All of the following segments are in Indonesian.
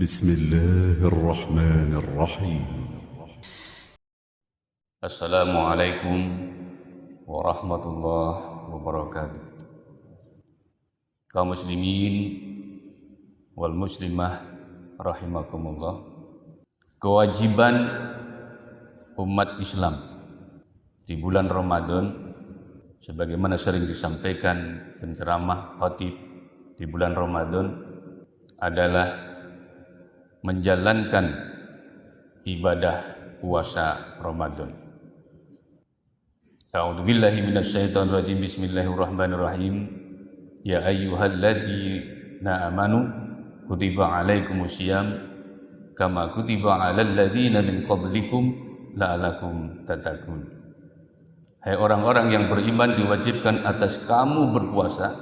بسم الله الرحمن الرحيم. Assalamualaikum warahmatullahi wabarakatuh. Kaum muslimin wal muslimah rahimakumullah. Kewajiban umat Islam di bulan Ramadan, sebagaimana sering disampaikan penceramah khatib di bulan Ramadan, adalah menjalankan ibadah puasa Ramadan. A'udzu billahi minasyaitonir rajim. Bismillahirrahmanirrahim. Ya ayyuhalladzina amanu kutiba alaikumusiyam kama kutiba alal ladzina min qablikum la'alakum tattaqun. Hai orang-orang yang beriman, diwajibkan atas kamu berpuasa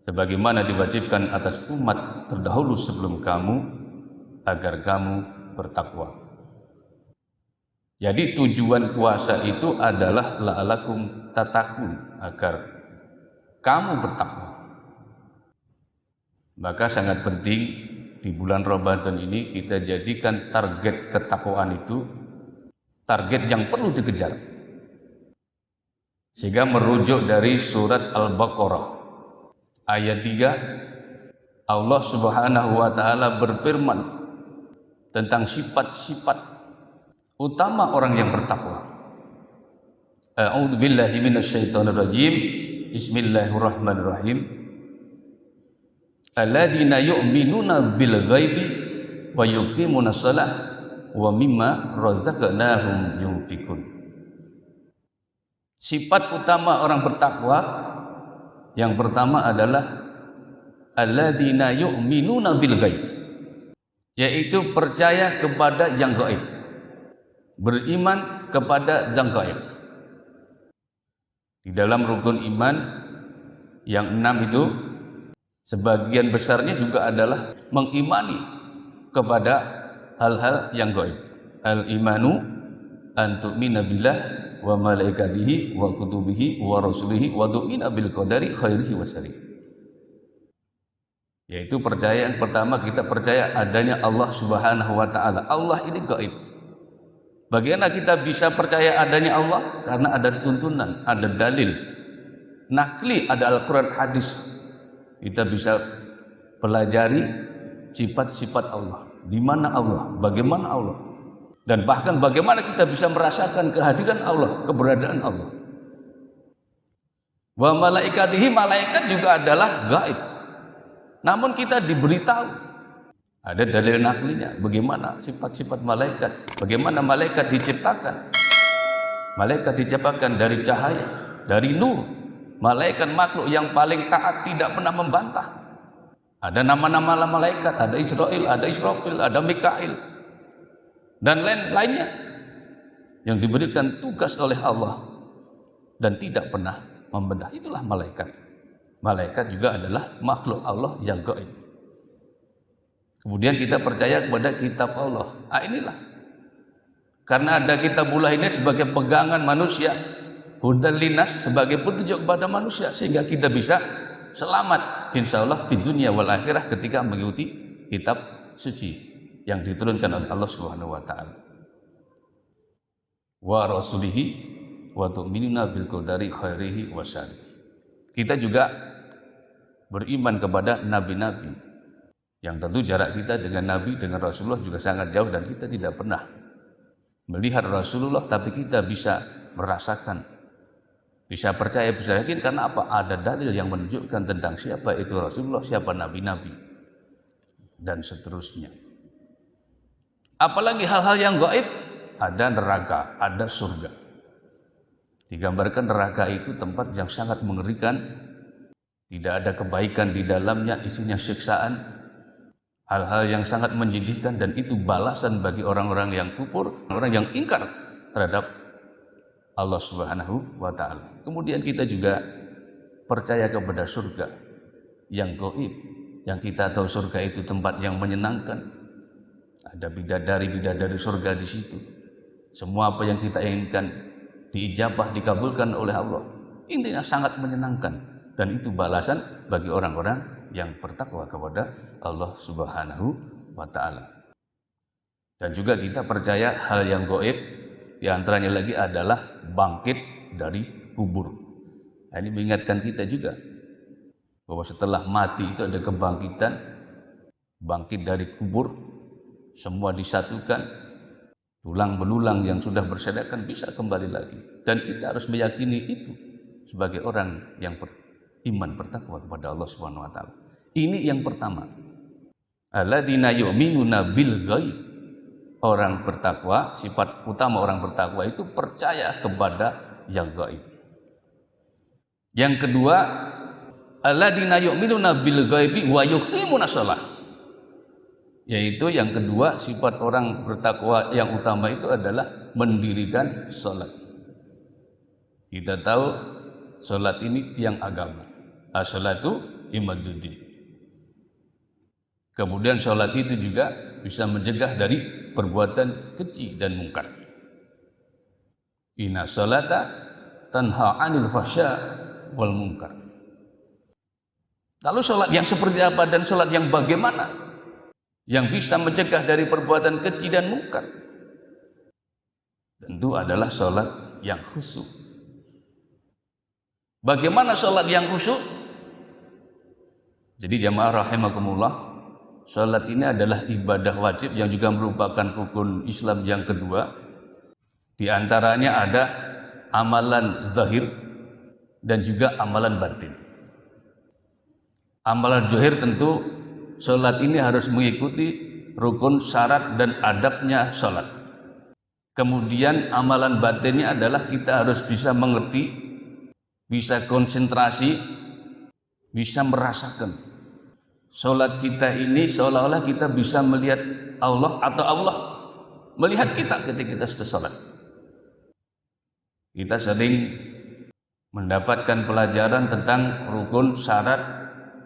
sebagaimana diwajibkan atas umat terdahulu sebelum kamu agar kamu bertakwa. Jadi tujuan puasa itu adalah la'alakum tattaqun, agar kamu bertakwa. Maka sangat penting di bulan Ramadan ini kita jadikan target ketakwaan itu target yang perlu dikejar. Sehingga merujuk dari surat Al-Baqarah ayat 3, Allah Subhanahu wa taala berfirman tentang sifat-sifat utama orang yang bertakwa. A'udzu billahi minasyaitonir rajim. Bismillahirrahmanirrahim. Alladzina yu'minuna bil ghaibi wa yuqimunas shalah wa mimma razaqnahum yunfikun. Sifat utama orang bertakwa yang pertama adalah alladzina yu'minuna bil ghaib, yaitu percaya kepada yang gaib, beriman kepada yang gaib. Di dalam rukun iman yang 6 itu, sebagian besarnya juga adalah mengimani kepada hal-hal yang gaib. Al-imanu an tu'mina billah wa malaikatihi wa kutubihi wa rasulihi wa tu'mina bil qadari khairihi wa syarrihi. Yaitu percaya yang pertama, kita percaya adanya Allah Subhanahu wa taala. Allah ini gaib. Bagaimana kita bisa percaya adanya Allah? Karena ada tuntunan, ada dalil nakli, ada Al-Quran, hadis. Kita bisa pelajari sifat-sifat Allah. Di mana Allah? Bagaimana Allah? Dan bahkan bagaimana kita bisa merasakan kehadiran Allah, keberadaan Allah. Wa malaikatihi, malaikat juga adalah gaib. Namun kita diberitahu, ada dalil naklinya, bagaimana sifat-sifat malaikat, bagaimana malaikat diciptakan. Malaikat diciptakan dari cahaya, dari nur. Malaikat makhluk yang paling taat, tidak pernah membantah. Ada nama-nama malaikat, ada Israel, ada Israfil, ada Mikail, dan lain-lainnya yang diberikan tugas oleh Allah dan tidak pernah membantah. Itulah malaikat. Malaikat juga adalah makhluk Allah yang gaib. Kemudian kita percaya kepada kitab Allah. Inilah. Karena ada kitabullah ini sebagai pegangan manusia, hudan linas, sebagai petunjuk kepada manusia, sehingga kita bisa selamat insyaallah di dunia wal akhirah ketika mengikuti kitab suci yang diturunkan oleh Allah Subhanahu wa taala. Wa rasulihi wa tu'minuna bil qadari khairihi wa syarrihi. Kita juga beriman kepada nabi-nabi, yang tentu jarak kita dengan Nabi, dengan Rasulullah juga sangat jauh, dan kita tidak pernah melihat Rasulullah, tapi kita bisa merasakan, bisa percaya, bisa yakin. Karena apa? Ada dalil yang menunjukkan tentang siapa itu Rasulullah, siapa nabi-nabi, dan seterusnya. Apalagi hal-hal yang gaib, ada neraka, ada surga. Digambarkan neraka itu tempat yang sangat mengerikan, tidak ada kebaikan di dalamnya, isinya siksaan, hal-hal yang sangat menyedihkan, dan itu balasan bagi orang-orang yang kufur, orang yang ingkar terhadap Allah Subhanahu wa taala. Kemudian kita juga percaya kepada surga yang gaib, yang kita tahu surga itu tempat yang menyenangkan. Ada bidadari-bidadari surga di situ. Semua apa yang kita inginkan diijabah, dikabulkan oleh Allah. Intinya sangat menyenangkan, dan itu balasan bagi orang-orang yang bertakwa kepada Allah Subhanahu wa ta'ala. Dan juga kita percaya hal yang gaib, di antaranya lagi adalah bangkit dari kubur. Nah, ini mengingatkan kita juga bahwa setelah mati itu ada kebangkitan, bangkit dari kubur, semua disatukan, tulang belulang yang sudah berserakan bisa kembali lagi. Dan kita harus meyakini itu sebagai orang yang beriman bertakwa kepada Allah Subhanahu wa taala. Ini yang pertama. Alladzina yu'minuna bil ghaib. Orang bertakwa, sifat utama orang bertakwa itu percaya kepada yang gaib. Yang kedua, alladzina yu'minuna bil ghaibi wa yuqimuna shalah. Yaitu yang kedua, sifat orang bertakwa yang utama itu adalah mendirikan salat. Kita tahu salat ini tiang agama. As-salatu imaduddin. Kemudian salat itu juga bisa mencegah dari perbuatan keji dan mungkar. Inna salata tanha 'anil fahsya wal munkar. Lalu salat yang seperti apa dan salat yang bagaimana yang bisa mencegah dari perbuatan keji dan mungkar? Tentu adalah salat yang khusyuk. Bagaimana salat yang khusyuk? Jadi jamaah rahimakumullah, salat ini adalah ibadah wajib yang juga merupakan rukun Islam yang kedua. Di antaranya ada amalan zahir dan juga amalan batin. Amalan zahir tentu salat ini harus mengikuti rukun, syarat dan adabnya salat. Kemudian amalan batinnya adalah kita harus bisa mengerti, bisa konsentrasi, bisa merasakan. Salat kita ini seolah-olah kita bisa melihat Allah atau Allah melihat kita ketika kita sedang salat. Kita sering mendapatkan pelajaran tentang rukun, syarat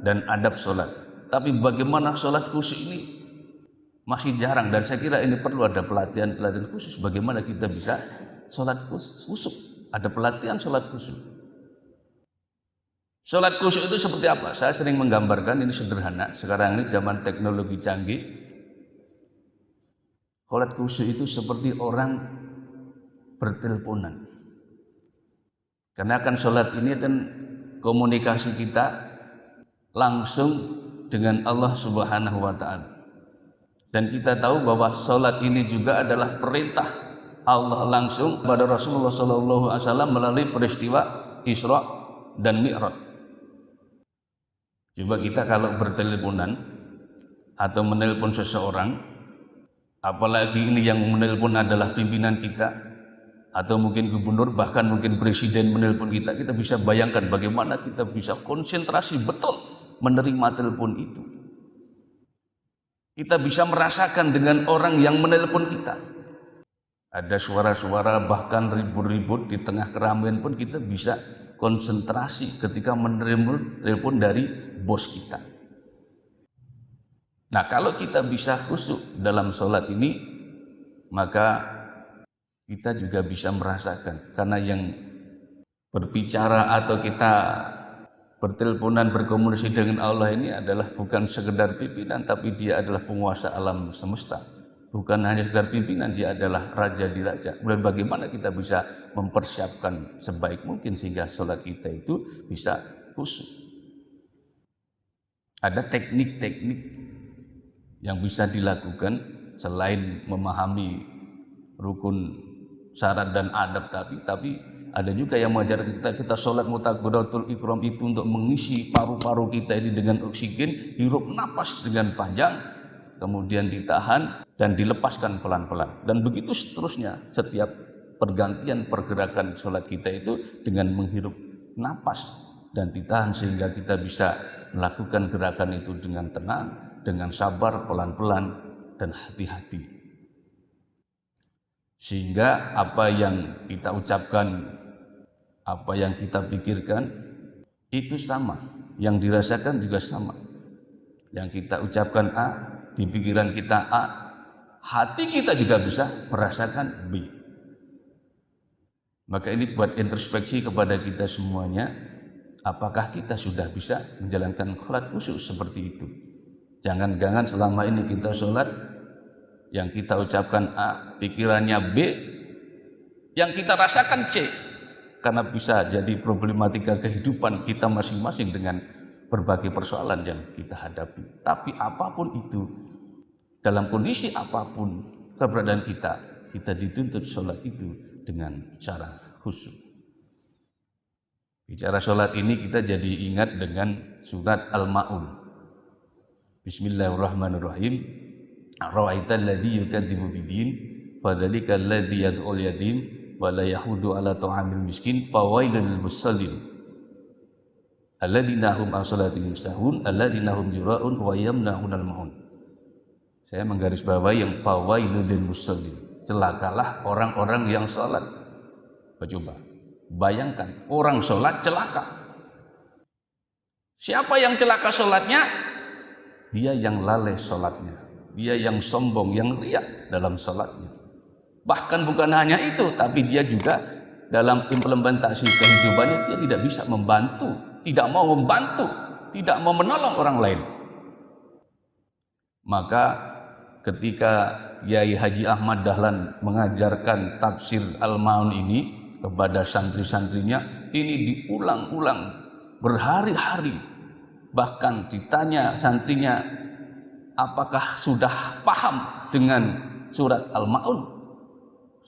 dan adab salat. Tapi bagaimana salat khusyuk ini masih jarang, dan saya kira ini perlu ada pelatihan-pelatihan khusus bagaimana kita bisa salat khusyuk. Ada pelatihan salat khusyuk. Salat khusyuk itu seperti apa? Saya sering menggambarkan, ini sederhana. Sekarang ini zaman teknologi canggih. Salat khusyuk itu seperti orang berteleponan. Karena kan salat ini kan komunikasi kita langsung dengan Allah Subhanahu wa taala. Dan kita tahu bahwa salat ini juga adalah perintah Allah langsung kepada Rasulullah SAW melalui peristiwa Isra dan Mi'raj. Coba kita kalau berteleponan atau menelpon seseorang, apalagi ini yang menelpon adalah pimpinan kita atau mungkin gubernur, bahkan mungkin presiden menelpon kita, kita bisa bayangkan bagaimana kita bisa konsentrasi betul menerima telepon itu. Kita bisa merasakan dengan orang yang menelpon kita. Ada suara-suara bahkan ribut-ribut di tengah keramaian pun kita bisa konsentrasi ketika menerima telepon dari bos kita. Nah, kalau kita bisa khusyuk dalam sholat ini, maka kita juga bisa merasakan. Karena yang berbicara atau kita berteleponan, berkomunikasi dengan Allah ini adalah bukan sekedar pimpinan, tapi dia adalah penguasa alam semesta. Bukan hanya sekedar pimpinan, dia adalah raja di raja. Dan bagaimana kita bisa mempersiapkan sebaik mungkin sehingga sholat kita itu bisa khusyuk. Ada teknik-teknik yang bisa dilakukan selain memahami rukun, syarat dan adab tapi ada juga yang mengajarkan kita sholat mutakbiratul ikram itu untuk mengisi paru-paru kita ini dengan oksigen, hirup napas dengan panjang, kemudian ditahan dan dilepaskan pelan-pelan, dan begitu seterusnya. Setiap pergantian pergerakan sholat kita itu dengan menghirup napas dan ditahan sehingga kita bisa melakukan gerakan itu dengan tenang, dengan sabar, pelan-pelan dan hati-hati, sehingga apa yang kita ucapkan, apa yang kita pikirkan itu sama, yang dirasakan juga sama. Yang kita ucapkan A, di pikiran kita A, hati kita juga bisa merasakan B. Maka ini buat introspeksi kepada kita semuanya, apakah kita sudah bisa menjalankan sholat khusyuk seperti itu? Jangan-jangan selama ini kita sholat, yang kita ucapkan A, pikirannya B, yang kita rasakan C. Karena bisa jadi problematika kehidupan kita masing-masing dengan berbagai persoalan yang kita hadapi. Tapi apapun itu, dalam kondisi apapun keberadaan kita dituntut sholat itu dengan cara khusyuk. Bicara sholat ini kita jadi ingat dengan surat Al-Ma'un. Bismillahirrahmanirrahim. Ara'aital ladzi yukadzibu biddin, fadzalika alladzi yad'ul yatim wa la yahudu ala ta'amil miskin, fawailul lil musallin alladzina hum an sholatihim sahun alladzina hum yura'un wa yamna'unal ma'un. Saya menggarisbawahi yang fawailul lil musallin. Celakalah orang-orang yang salat. Coba bayangkan, orang salat celaka. Siapa yang celaka salatnya? Dia yang lalai salatnya, dia yang sombong, yang riya dalam salatnya. Bahkan bukan hanya itu, tapi dia juga dalam implementasi kehidupannya dia tidak bisa membantu, tidak mau membantu, tidak mau menolong orang lain. Maka ketika Yai Haji Ahmad Dahlan mengajarkan tafsir Al-Ma'un ini kepada santri-santrinya, ini diulang-ulang berhari-hari. Bahkan ditanya santrinya, apakah sudah paham dengan surat Al-Ma'un?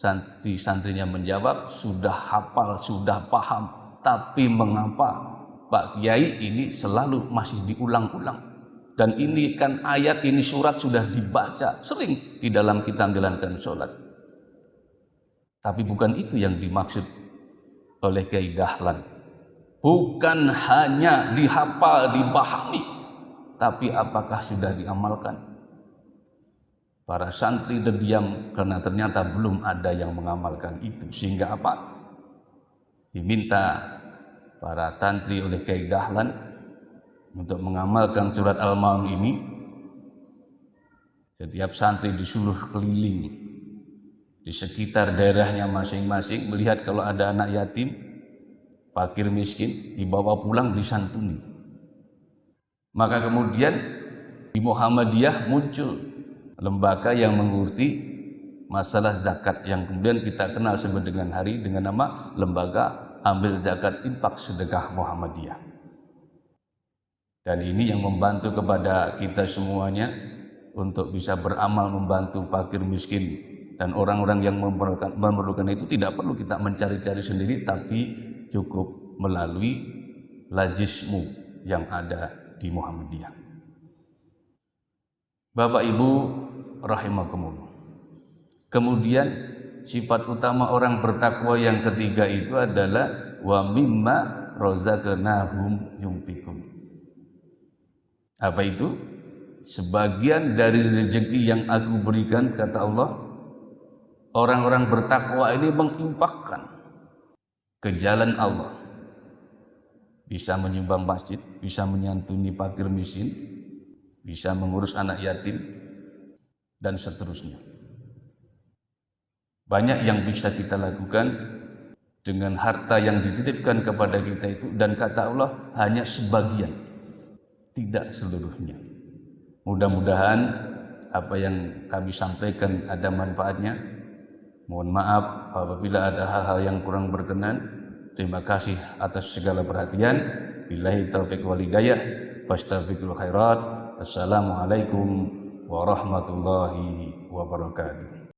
Santri-santrinya menjawab, sudah hafal, sudah paham. Tapi mengapa Pak Kiai ini selalu masih diulang-ulang? Dan ini kan ayat, ini surat sudah dibaca sering di dalam kita menjalankan sholat. Tapi bukan itu yang dimaksud oleh Kiai Dahlan. Bukan hanya dihafal, dipahami, tapi apakah sudah diamalkan? Para santri terdiam karena ternyata belum ada yang mengamalkan itu. Sehingga apa? Diminta para santri oleh Kiai Dahlan untuk mengamalkan surat Al-Ma'un ini. Setiap santri disuruh keliling di sekitar daerahnya masing-masing, melihat kalau ada anak yatim, fakir miskin, dibawa pulang disantuni. Maka kemudian di Muhammadiyah muncul lembaga yang mengurusi masalah zakat yang kemudian kita kenal sebut dengan hari dengan nama Lembaga Ambil Zakat Infak Sedekah Muhammadiyah. Dan ini yang membantu kepada kita semuanya untuk bisa beramal membantu fakir miskin dan orang-orang yang memerlukan itu. Tidak perlu kita mencari-cari sendiri, tapi cukup melalui lajismu yang ada di Muhammadiyah. Bapak Ibu rahimakumullah. Kemudian sifat utama orang bertakwa yang ketiga itu adalah wa mimma razaqnahum yunfiqun. Apa itu? Sebagian dari rezeki yang aku berikan, kata Allah, orang-orang bertakwa ini menginfakkan ke jalan Allah. Bisa menyumbang masjid, bisa menyantuni fakir miskin, bisa mengurus anak yatim, dan seterusnya. Banyak yang bisa kita lakukan dengan harta yang dititipkan kepada kita itu, dan kata Allah hanya sebagian, tidak seluruhnya. Mudah-mudahan apa yang kami sampaikan ada manfaatnya. Mohon maaf apabila ada hal-hal yang kurang berkenan. Terima kasih atas segala perhatian. Billahi taufiq wal hidayah. Fastabiqul khairat. Assalamualaikum warahmatullahi wabarakatuh.